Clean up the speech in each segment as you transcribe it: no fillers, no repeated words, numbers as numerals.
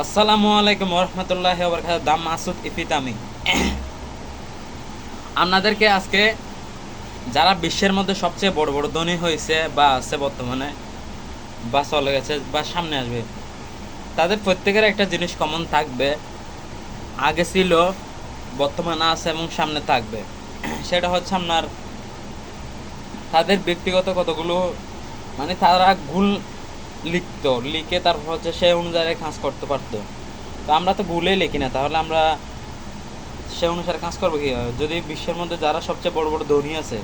আসসালামু আলাইকুম রহমতুল্লাহি ওয়া বারাকাতুহু। দাম মাসুদ ইফিত আমি আপনাদেরকে আজকে যারা বিশ্বের মধ্যে সবচেয়ে বড় বড় ধনী হয়েছে বা আছে বর্তমানে বা চলে গেছে বা সামনে আসবে, তাদের প্রত্যেকের একটা জিনিস কমন থাকবে, আগে ছিল, বর্তমানে আছে এবং সামনে থাকবে। সেটা হচ্ছে আপনার তাদের ব্যক্তিগত কতগুলো, মানে তারা ভুল লিখতো, লিখে তারপর হচ্ছে সে অনুযায়ী কাজ করতে পারতো। তো আমরা তো ভুলেই লিখি না, তাহলে আমরা সে অনুসারে কাজ করবো কীভাবে? যদি বিশ্বের মধ্যে যারা সবচেয়ে বড় বড় ধনী আছে,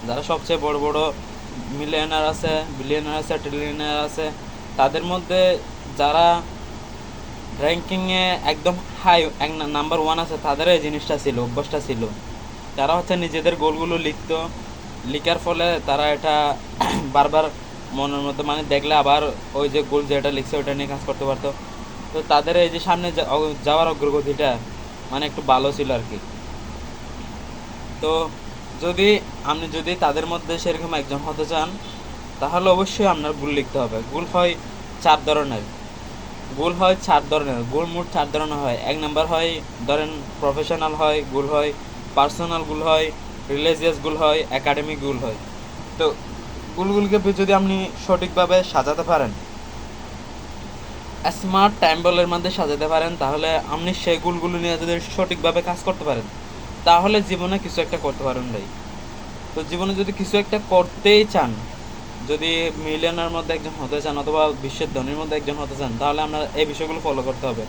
যারা সবচেয়ে বড় বড় মিলিয়নার আছে, বিলিয়নার আছে, ট্রিলিয়নার আছে, তাদের মধ্যে যারা র্যাঙ্কিংয়ে একদম হাই এক নাম্বার ওয়ান আছে, তাদের এই জিনিসটা ছিল, অভ্যাসটা ছিল। তারা হচ্ছে নিজেদের গোলগুলো লিখতো, লিখার ফলে তারা এটা বারবার মনের মধ্যে মানে দেখলে আবার ওই যে গোল যেটা লিখছে ওইটা নিয়ে কাজ করতে পারতো। তো তাদের এই যে সামনে যাওয়ার অগ্রগতিটা মানে একটু ভালো ছিল আর কি। তো যদি তাদের মধ্যে সেরকম একজন হতে চান, তাহলে অবশ্যই আপনার গুল লিখতে হবে। গুল হয় চার ধরনের, গুল মোট চার ধরনের হয়। এক নাম্বার হয় ধরেন প্রফেশনাল হয় গুল হয়, পার্সোনাল গুল হয়, রিলিজিয়াস গুল হয়, একাডেমিক গুল হয়। তো গুলগুলিকে যদি আপনি সঠিকভাবে সাজাতে পারেন, স্মার্ট টাইম বলের মধ্যে সাজাতে পারেন, তাহলে আপনি সেই গুলগুলো নিয়ে যদি সঠিকভাবে কাজ করতে পারেন, তাহলে জীবনে কিছু একটা করতে পারেন ভাই। তো জীবনে যদি কিছু একটা করতেই চান, যদি মিলিয়নের মধ্যে একজন হতে চান অথবা বিশ্বের ধনীর মধ্যে একজন হতে চান, তাহলে আপনার এই বিষয়গুলো ফলো করতে হবে।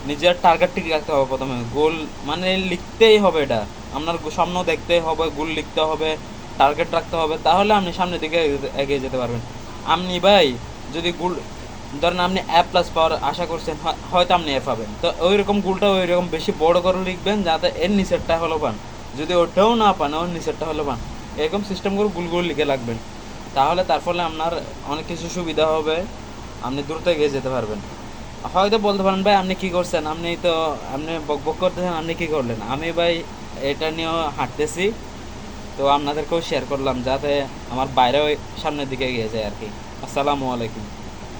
নিজের টার্গেট ঠিক রাখতে হবে, প্রথমে গোল মানে লিখতেই হবে, এটা আপনার স্বপ্ন দেখতে হবে, গোল লিখতে হবে, টার্গেট রাখতে হবে, তাহলে আপনি সামনের দিকে এগিয়ে যেতে পারবেন। আপনি ভাই যদি গোল ধরেন আপনি A+ পাওয়ার আশা করছেন, হয়তো আপনি এ পাবেন, তো ওই রকম গোলটা ওই রকম বেশি বড় করে লিখবেন যাতে এর নিচেরটা হলো পান, যদি ওটাও না পান ওর নিচেরটা হলো পান, এরকম সিস্টেম করে গুলগুলো লিখে রাখবেন। তাহলে তার ফলে আপনার অনেক কিছু সুবিধা হবে, আপনি দ্রুত এগিয়ে যেতে পারবেন। হয়তো বলতে পারেন ভাই আপনি কী করছেন, আপনি বকবক করতেছেন, আপনি কী করলেন? আমি ভাই এটা নিয়েও হাঁটতেছি, তো আপনাদেরকেও শেয়ার করলাম যাতে আমার বাইরেও সামনের দিকে এগিয়ে যায় আর কি। আসসালামু আলাইকুম।